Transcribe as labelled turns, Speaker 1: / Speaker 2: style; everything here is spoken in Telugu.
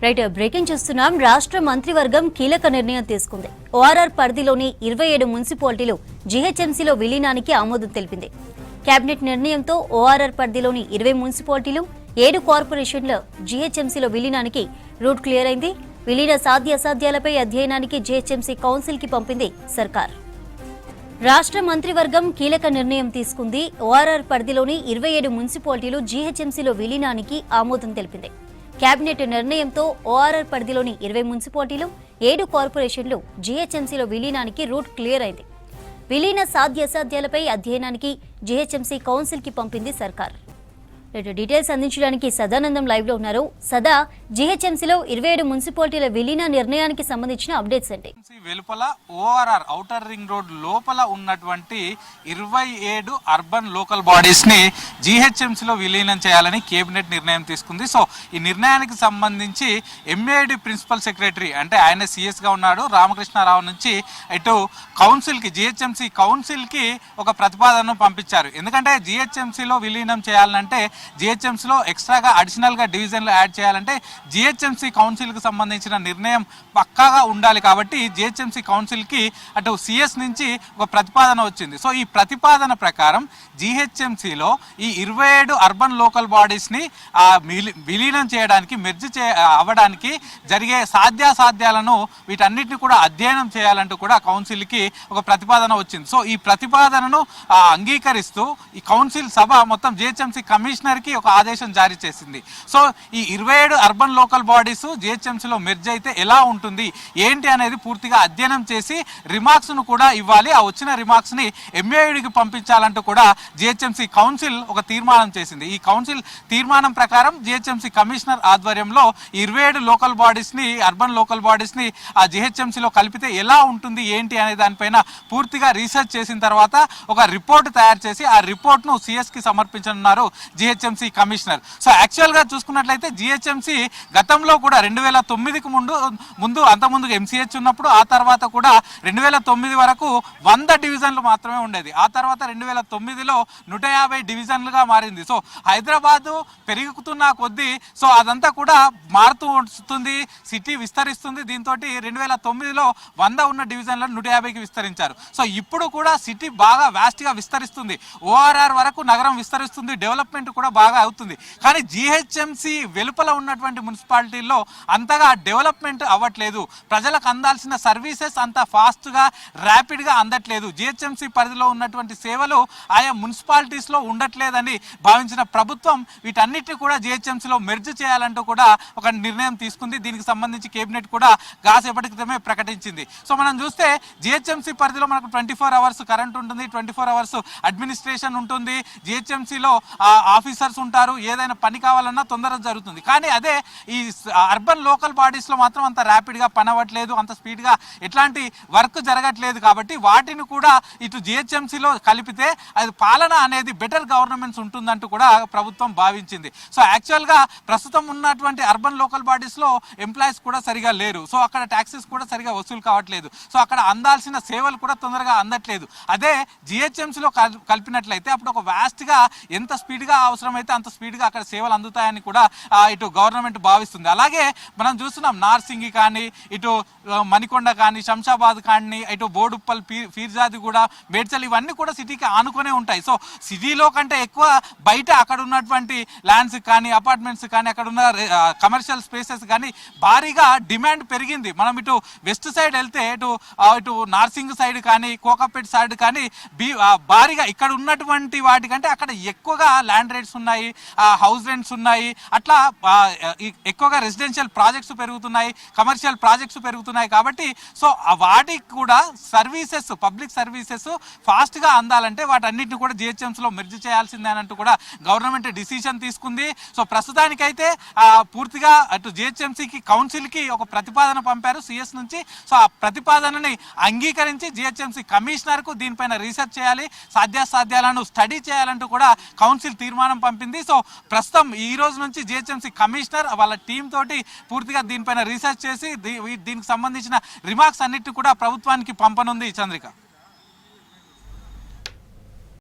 Speaker 1: రైట్ బ్రేకింగ్ చూస్తున్నాం. రాష్ట్ర మంత్రివర్గం కీలక నిర్ణయం తీసుకుంది. ఓఆర్ఆర్ పరిధిలోని 27 మున్సిపాలిటీలు జీహెచ్ఎంసీలో విలీనానికి ఆమోదం తెలిపింది. కేబినెట్ నిర్ణయంతో ఓఆర్ఆర్ పరిధిలోని 20 మున్సిపాలిటీలు 7 కార్పొరేషన్ల జీహెచ్ఎంసీలో విలీనానికి రూట్ క్లియర్ అయింది. విలీన సాధ్యాసాధ్యాలపై అధ్యయనానికి జీహెచ్ఎంసీ కౌన్సిల్ కి పంపింది సర్కార్. రాష్ట్ర మంత్రివర్గం కీలక నిర్ణయం తీసుకుంది. ఓఆర్ఆర్ పరిధిలోని 27 మున్సిపాలిటీలు జీహెచ్ఎంసీలో విలీనానికి ఆమోదం తెలిపింది. కేబినెట్ నిర్ణయంతో ఓఆర్ఆర్ పరిధిలోని 20 మున్సిపాలిటీలు 7 కార్పొరేషన్లు జీహెచ్ఎంసీలో విలీనానికి రూట్ క్లియర్ అయింది. విలీన సాధ్యాసాధ్యాలపై అధ్యయనానికి జీహెచ్ఎంసీ కౌన్సిల్ కి పంపింది సర్కార్. డీటెయిల్స్ అందించడానికి సదానందం లైవ్ లో ఉన్నారు. సదా, జీహెచ్ఎంసీలో 27 మున్సిపాలిటీల విలీన నిర్ణయానికి సంబంధించిన అప్డేట్స్ ఏంటి?
Speaker 2: వెలుపల ఓఆర్ఆర్ ఔటర్ రింగ్ రోడ్ లోపల ఉన్నటువంటి 27 అర్బన్ లోకల్ బాడీస్ ని జీహెచ్ఎంసీలో విలీనం చేయాలని కేబినెట్ నిర్ణయం తీసుకుంది. సో ఈ నిర్ణయానికి సంబంధించి ఎంఏడి ప్రిన్సిపల్ సెక్రటరీ అంటే ఆయన సిఎస్ గా ఉన్నాడు రామకృష్ణారావు నుంచి ఇటు కౌన్సిల్ కి జీహెచ్ఎంసీ కౌన్సిల్ కి ఒక ప్రతిపాదనను పంపించారు. ఎందుకంటే జీహెచ్ఎంసీలో విలీనం చేయాలంటే జీహెచ్ఎంసీలో ఎక్స్ట్రాగా అడిషనల్గా డివిజన్లు యాడ్ చేయాలంటే జీహెచ్ఎంసీ కౌన్సిల్కి సంబంధించిన నిర్ణయం పక్కాగా ఉండాలి. కాబట్టి జీహెచ్ఎంసీ కౌన్సిల్కి అటు సిఎస్ నుంచి ఒక ప్రతిపాదన వచ్చింది. సో ఈ ప్రతిపాదన ప్రకారం జీహెచ్ఎంసీలో ఈ 27 అర్బన్ లోకల్ బాడీస్ని విలీనం చేయడానికి అవ్వడానికి జరిగే సాధ్యాసాధ్యాలను వీటన్నిటిని కూడా అధ్యయనం చేయాలంటూ కూడా కౌన్సిల్కి ఒక ప్రతిపాదన వచ్చింది. సో ఈ ప్రతిపాదనను అంగీకరిస్తూ ఈ కౌన్సిల్ సభ మొత్తం జీహెచ్ఎంసీ కమిషనర్కి ఒక ఆదేశం జారీ చేసింది. సో ఈ 27 అర్బన్ లోకల్ బాడీస్ జీహెచ్ఎంసీలో మెర్జ్ అయితే ఎలా ఉంటుంది ఏంటి అనేది పూర్తిగా అధ్యయనం చేసి రిమార్క్స్ను కూడా ఇవ్వాలి. ఆ వచ్చిన రిమార్క్స్ని ఎంఏడికి పంపించాలంటూ కూడా జీహెచ్ఎంసీ కౌన్సిల్ ఒక తీర్మానం చేసింది. ఈ కౌన్సిల్ తీర్మానం ప్రకారం జీహెచ్ఎంసీ కమిషనర్ ఆధ్వర్యంలో 27 లోకల్ బాడీస్ని అర్బన్ లోకల్ బాడీస్ని ఆ జీహెచ్ఎంసీలో కలిపితే ఎలా ఉంటుంది ఏంటి అనే దానిపైన పూర్తిగా రీసెర్చ్ చేసిన తర్వాత ఒక రిపోర్ట్ తయారు చేసి ఆ రిపోర్ట్ను సిఎస్కి సమర్పించనున్నారు జీహెచ్ఎంసీ కమిషనర్. సో యాక్చువల్గా చూసుకున్నట్లయితే జీహెచ్ఎంసీ గతంలో కూడా 2009కి ముందు అంతకుముందు ఎంసీహెచ్ ఉన్నప్పుడు ఆ తర్వాత కూడా 2009 వరకు 100 డివిజన్లు మాత్రమే ఉండేది. ఆ తర్వాత 2009లో 150 డివిజన్లుగా మారింది. సో హైదరాబాదు పెరుగుతున్న కొద్దీ సో అదంతా కూడా మారుతూ వస్తుంది, సిటీ విస్తరిస్తుంది. దీంతో 2009లో 100 ఉన్న డివిజన్లను 150కి విస్తరించారు. సో ఇప్పుడు కూడా సిటీ బాగా వ్యాస్ట్గా విస్తరిస్తుంది. ఓఆర్ఆర్ వరకు నగరం విస్తరిస్తుంది, డెవలప్మెంట్ కూడా బాగా అవుతుంది. కానీ జీహెచ్ఎంసీ వెలుపల ఉన్నటువంటి మున్సిపాలిటీల్లో అంతగా డెవలప్మెంట్ అవ్వట్లేదు. ప్రజలకు అందాల్సిన సర్వీసెస్ అంత ఫాస్ట్గా ర్యాపిడ్గా అందట్లేదు. జీహెచ్ఎంసీ పరిధిలో ఉన్నటువంటి సేవలు ఆయా మున్సిపాలిటీస్లో ఉండట్లేదని భావించిన ప్రభుత్వం వీటన్నిటిని కూడా జీహెచ్ఎంసీలో మెర్జ్ చేయాలంటూ కూడా ఒక నిర్ణయం తీసుకుంది. దీనికి సంబంధించి కేబినెట్ కూడా కాసేపటి క్రితమే ప్రకటించింది. సో మనం చూస్తే జీహెచ్ఎంసీ పరిధిలో మనకు 24 అవర్స్ కరెంట్ ఉంటుంది, 24 అవర్స్ అడ్మినిస్ట్రేషన్ ఉంటుంది, జీహెచ్ఎంసీలో ఆఫీసర్స్ ఉంటారు, ఏదైనా పని కావాలన్నా తొందరగా జరుగుతుంది. కానీ అదే ఈ అర్బన్ లోకల్ బాడీస్లో మాత్రం అంత ర్యాపిడ్గా పని అవ్వట్లేదు, అంత స్పీడ్గా ఎట్లాంటి వర్క్ జరగట్లేదు. కాబట్టి వాటిని కూడా ఇటు జీహెచ్ఎంసీలో కలిపితే అది పాలన అనేది బెటర్ గవర్నమెంట్స్ ఉంటుందంటూ కూడా ప్రభుత్వం భావించింది. సో యాక్చువల్గా ప్రస్తుతం ఉన్నటువంటి అర్బన్ లోకల్ బాడీస్లో ఎంప్లాయీస్ కూడా సరిగా లేరు. సో అక్కడ ట్యాక్సెస్ కూడా సరిగా వసూలు కావట్లేదు. సో అక్కడ అందాల్సిన సేవలు కూడా తొందరగా అందట్లేదు. అదే జీహెచ్ఎంసీలో కలిపినట్లయితే అప్పుడు ఒక వ్యాస్ట్గా ఎంత స్పీడ్గా అవసరమైతే అంత స్పీడ్గా అక్కడ సేవలు అందుతాయని కూడా ఇటు గవర్నమెంట్ భావిస్తుంది. అలాగే మనం చూస్తున్నాం నార్సింగి కానీ, ఇటు మణికొండ కానీ, శంషాబాద్ కానీ, ఇటు బోడుప్పల్, ఫీర్జాది కూడా, మేడ్చల్ ఇవన్నీ కూడా సిటీకి ఆనుకునే ఉంటాయి. సో సిటీలో కంటే ఎక్కువ బయట అక్కడ ఉన్నటువంటి ల్యాండ్స్ కానీ, అపార్ట్మెంట్స్ కానీ, అక్కడ ఉన్న కమర్షియల్ స్పేసెస్ కానీ భారీగా డిమాండ్ పెరిగింది. మనం ఇటు వెస్ట్ సైడ్ వెళ్తే ఇటు నార్సింగ్ సైడ్ కానీ, కోకాపేట్ సైడ్ కానీ భారీగా ఇక్కడ ఉన్నటువంటి వాటికంటే అక్కడ ఎక్కువగా ల్యాండ్ రేట్స్ ఉన్నాయి, హౌస్ రెంట్స్ ఉన్నాయి. అట్లా ఎక్కువగా రెసిడెన్షియల్ ప్రాజెక్ట్స్ పెరుగుతున్నాయి, కమర్షియల్ ప్రాజెక్ట్స్ పెరుగుతున్నాయి. కాబట్టి సో వాటికి కూడా సర్వీసెస్, పబ్లిక్ సర్వీసెస్ ఫాస్ట్గా అందాలంటే వాటన్నిటిని కూడా జీహెచ్ఎంసీలో మెర్జ్ చేయాల్సిందే అన్నట్టు కూడా గవర్నమెంట్ డిసిషన్ తీసుకుంది. సో ప్రస్తుతానికైతే పూర్తిగా అటు జీహెచ్ఎంసీకి కౌన్సిల్కి ఒక ప్రతిపాదన పంపారు సిఎస్ నుంచి. సో ఆ ప్రతిపాదనని అంగీకరించి జీహెచ్ఎంసీ కమిషనర్కు దీనిపైన రీసెర్చ్ చేయాలి, సాధ్యాసాధ్యాలను స్టడీ చేయాలంటూ కూడా కౌన్సిల్ తీర్మానం పంపింది. సో ప్రస్తుతం ఈ రోజు నుంచి జీహెచ్ఎంసీ కమిషనర్ వాళ్ళ టీం తోటి పూర్తిగా దీనిపైన రీసెర్చ్ చేసి దీనికి సంబంధించిన రిమార్క్స్ అన్నిటి కూడా ప్రభుత్వానికి పంపనుంది చంద్రిక.